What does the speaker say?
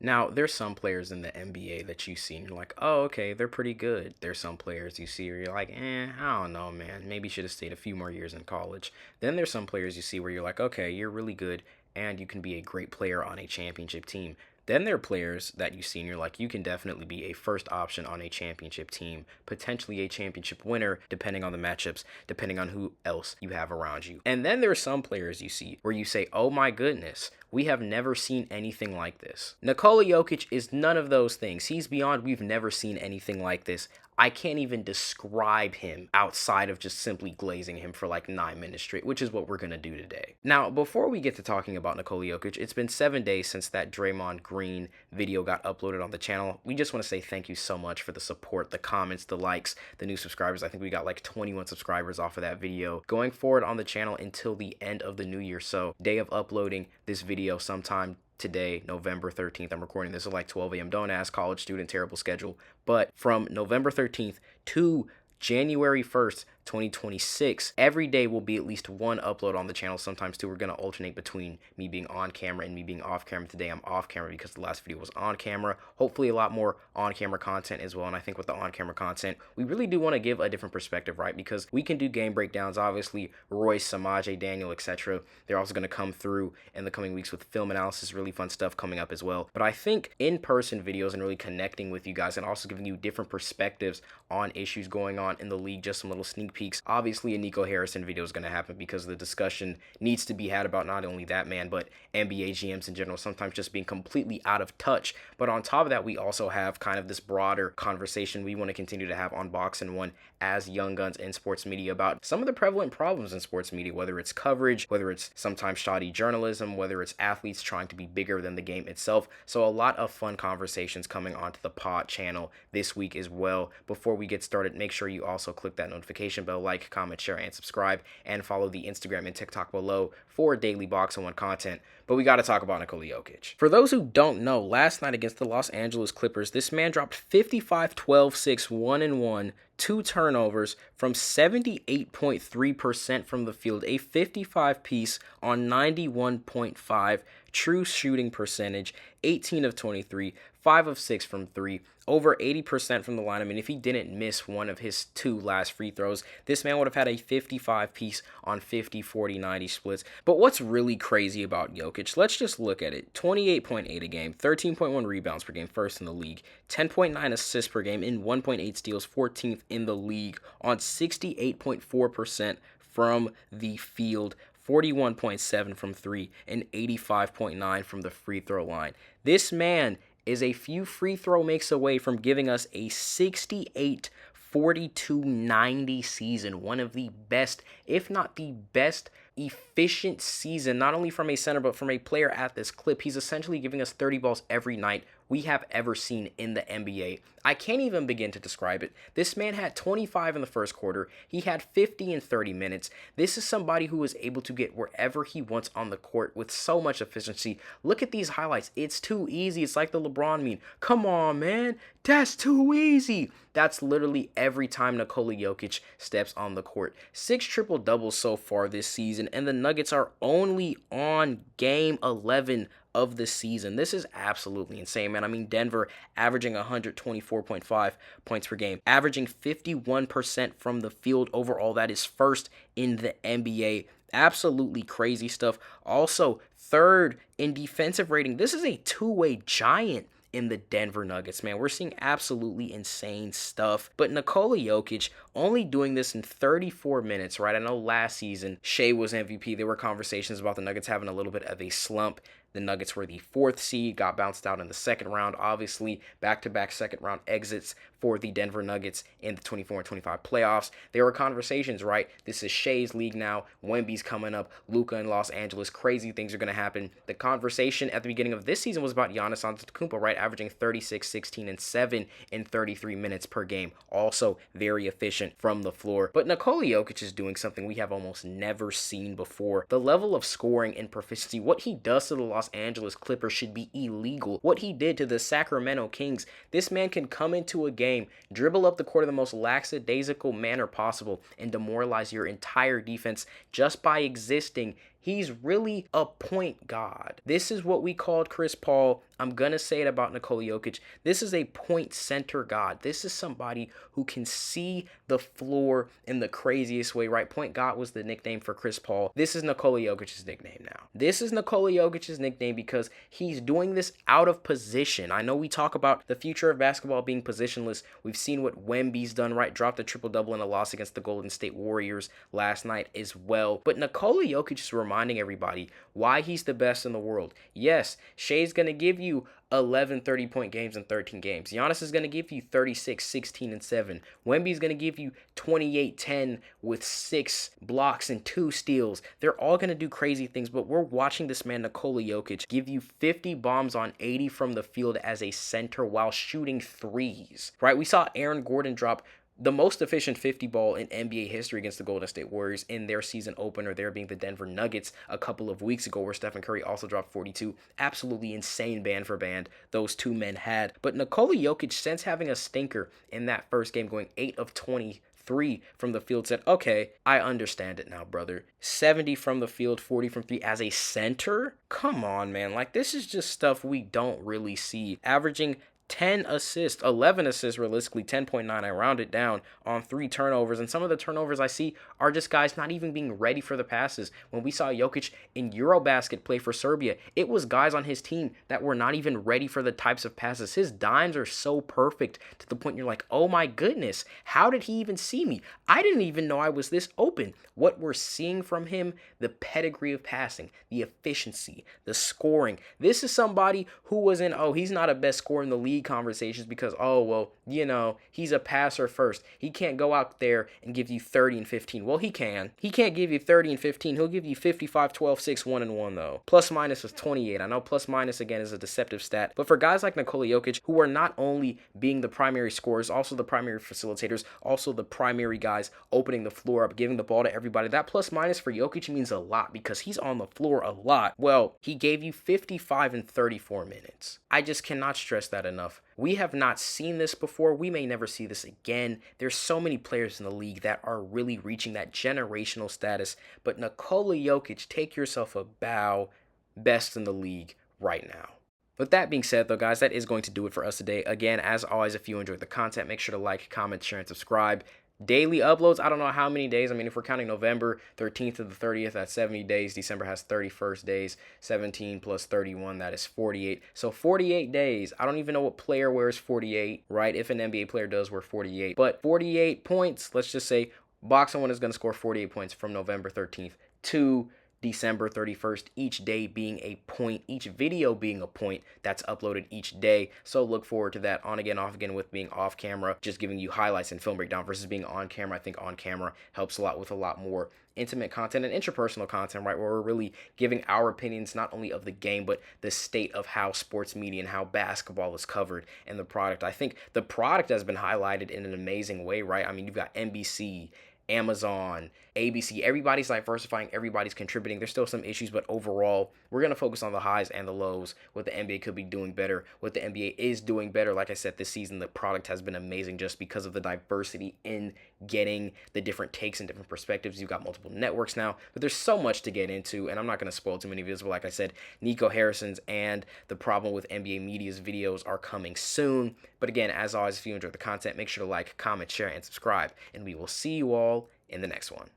Now, there's some players in the NBA that you see and you're like, oh, okay, they're pretty good. There's some players you see where you're like, I don't know, man. Maybe should have stayed a few more years in college. Then there's some players you see where you're like, okay, you're really good and you can be a great player on a championship team. Then there are players that you see and you're like, you can definitely be a first option on a championship team, potentially a championship winner, depending on the matchups, depending on who else you have around you. And then there are some players you see where you say, oh my goodness, we have never seen anything like this. Nikola Jokic is none of those things. He's beyond we've never seen anything like this. I can't even describe him outside of just simply glazing him for like 9 minutes straight, which is what we're going to do today. Now, before we get to talking about Nikola Jokic, it's been 7 days since that Draymond Green video got uploaded on the channel. We just want to say thank you so much for the support, the comments, the likes, the new subscribers. I think we got like 21 subscribers off of that video. Going forward on the channel until the end of the new year, so day of uploading this video sometime today, November 13th. I'm recording this at like 12 a.m. Don't ask, college student, terrible schedule. But from November 13th to January 1st, 2026, every day will be at least one upload on the channel. Sometimes two. We're going to alternate between me being on camera and me being off camera. Today I'm off camera because the last video was on camera. Hopefully a lot more on camera content as well. And I think with the on camera content, we really do want to give a different perspective, right? Because we can do game breakdowns. Obviously, Rois, Samajai, Daniel, etc. They're also going to come through in the coming weeks with film analysis, really fun stuff coming up as well. But I think in-person videos and really connecting with you guys and also giving you different perspectives on issues going on in the league, just some little sneak peeks. Obviously, a Nico Harrison video is going to happen because the discussion needs to be had about not only that man, but NBA GMs in general, sometimes just being completely out of touch. But on top of that, we also have kind of this broader conversation we want to continue to have on Box and One as young guns in sports media about some of the prevalent problems in sports media, whether it's coverage, whether it's sometimes shoddy journalism, whether it's athletes trying to be bigger than the game itself. So a lot of fun conversations coming onto the pod channel this week as well. Before we get started, make sure you also click that notification bell, like, comment, share, and subscribe, and follow the Instagram and TikTok below for daily Box and One content. But we got to talk about Nikola Jokic. For those who don't know, last night against the Los Angeles Clippers, this man dropped 55, 12, 6, 1-1, 2 turnovers from 78.3% from the field, a 55 piece on 91.5 true shooting percentage, 18 of 23, 5 of 6 from 3, over 80% from the line. I mean, if he didn't miss one of his 2 last free throws, this man would have had a 55 piece on 50, 40, 90 splits. But what's really crazy about Jokic, let's just look at it. 28.8 a game, 13.1 rebounds per game, first in the league, 10.9 assists per game, in 1.8 steals, 14th in the league, on 68.4% from the field, 41.7 from 3, and 85.9 from the free throw line. This man is a few free throw makes away from giving us a 68, 42, 90 season. One of the best, if not the best, efficient season, not only from a center, but from a player at this clip. He's essentially giving us 30 balls every night we have ever seen in the NBA. I can't even begin to describe it. This man had 25 in the first quarter. He had 50 in 30 minutes. This is somebody who is able to get wherever he wants on the court with so much efficiency. Look at these highlights. It's too easy. It's like the LeBron meme. Come on, man. That's too easy. That's literally every time Nikola Jokic steps on the court. 6 triple-doubles so far this season, and the Nuggets are only on game 11 of the season. This is absolutely insane, man. I mean, Denver averaging 124.5 points per game, averaging 51% from the field overall. That is first in the NBA. Absolutely crazy stuff. Also, third in defensive rating. This is a two-way giant in the Denver Nuggets, man. We're seeing absolutely insane stuff. But Nikola Jokic only doing this in 34 minutes, right? I know last season Shea was MVP. There were conversations about the Nuggets having a little bit of a slump. The Nuggets were the 4th seed, got bounced out in the second round. Obviously, back-to-back second-round exits for the Denver Nuggets in the 24 and 25 playoffs. There were conversations, right? This is Shea's league now. Wemby's coming up. Luka in Los Angeles. Crazy things are going to happen. The conversation at the beginning of this season was about Giannis Antetokounmpo, right? Averaging 36, 16, and 7 in 33 minutes per game. Also very efficient from the floor. But Nikola Jokic is doing something we have almost never seen before. The level of scoring and proficiency, what he does to the Los Angeles Clippers should be illegal. What he did to the Sacramento Kings, this man can come into a game, dribble up the court in the most lackadaisical manner possible, and demoralize your entire defense just by existing He's really a point guard. This is what we called Chris Paul. I'm going to say it about Nikola Jokic. This is a point center god. This is somebody who can see the floor in the craziest way, right? Point guard was the nickname for Chris Paul. This is Nikola Jokic's nickname now. This is Nikola Jokic's nickname because he's doing this out of position. I know we talk about the future of basketball being positionless. We've seen what Wemby's done, right? Dropped a triple-double in a loss against the Golden State Warriors last night as well. But Nikola Jokic is reminding everybody why he's the best in the world. Yes, Shai's going to give you 11 30-point games in 13 games. Giannis is going to give you 36, 16, and 7. Wemby's going to give you 28, 10 with 6 blocks and 2 steals. They're all going to do crazy things, but we're watching this man, Nikola Jokic, give you 50 bombs on 80 from the field as a center while shooting threes, right? We saw Aaron Gordon drop the most efficient 50 ball in NBA history against the Golden State Warriors in their season opener, there being the Denver Nuggets a couple of weeks ago, where Stephen Curry also dropped 42. Absolutely insane band for band those two men had. But Nikola Jokic, since having a stinker in that first game, going 8 of 23 from the field, said, okay, I understand it now, brother. 70 from the field, 40 from 3 as a center? Come on, man. Like, this is just stuff we don't really see. Averaging 10 assists, 11 assists realistically, 10.9. I round it down on 3 turnovers. And some of the turnovers I see are just guys not even being ready for the passes. When we saw Jokic in Eurobasket play for Serbia, it was guys on his team that were not even ready for the types of passes. His dimes are so perfect to the point you're like, oh my goodness, how did he even see me? I didn't even know I was this open. What we're seeing from him, the pedigree of passing, the efficiency, the scoring. This is somebody who was in, oh, he's not a best scorer in the league conversations because, oh, well, you know, he's a passer first. He can't go out there and give you 30 and 15. Well, he can. He can't give you 30 and 15. He'll give you 55, 12, 6, 1, and 1, though. Plus minus was 28. I know plus minus, again, is a deceptive stat. But for guys like Nikola Jokic, who are not only being the primary scorers, also the primary facilitators, also the primary guys opening the floor up, giving the ball to everybody, that plus minus for Jokic means a lot because he's on the floor a lot. Well, he gave you 55 in 34 minutes. I just cannot stress that enough. We have not seen this before. We may never see this again. There's so many players in the league that are really reaching that generational status. But Nikola Jokic, take yourself a bow. Best in the league right now. With that being said, though, guys, that is going to do it for us today. Again, as always, if you enjoyed the content, make sure to like, comment, share, and subscribe. Daily uploads, I don't know how many days. I mean, if we're counting November 13th to the 30th, that's 70 days. December has 31st days. 17 plus 31, that is 48. So 48 days. I don't even know what player wears 48, right? If an NBA player does wear 48. But 48 points, let's just say BoxInOne is going to score 48 points from November 13th to December 31st, each day being a point, each video being a point that's uploaded each day. So look forward to that on again, off again with being off camera, just giving you highlights and film breakdown versus being on camera. I think on camera helps a lot with a lot more intimate content and interpersonal content, right? Where we're really giving our opinions not only of the game, but the state of how sports media and how basketball is covered and the product. I think the product has been highlighted in an amazing way, right? I mean, you've got NBC, Amazon, ABC, everybody's diversifying, everybody's contributing. There's still some issues, but overall, we're going to focus on the highs and the lows, what the NBA could be doing better, what the NBA is doing better. Like I said, this season, the product has been amazing just because of the diversity in getting the different takes and different perspectives. You've got multiple networks now, but there's so much to get into, and I'm not going to spoil too many videos, but like I said, Nico Harrison's and the problem with NBA media's videos are coming soon. But again, as always, if you enjoyed the content, make sure to like, comment, share, and subscribe, and we will see you all in the next one.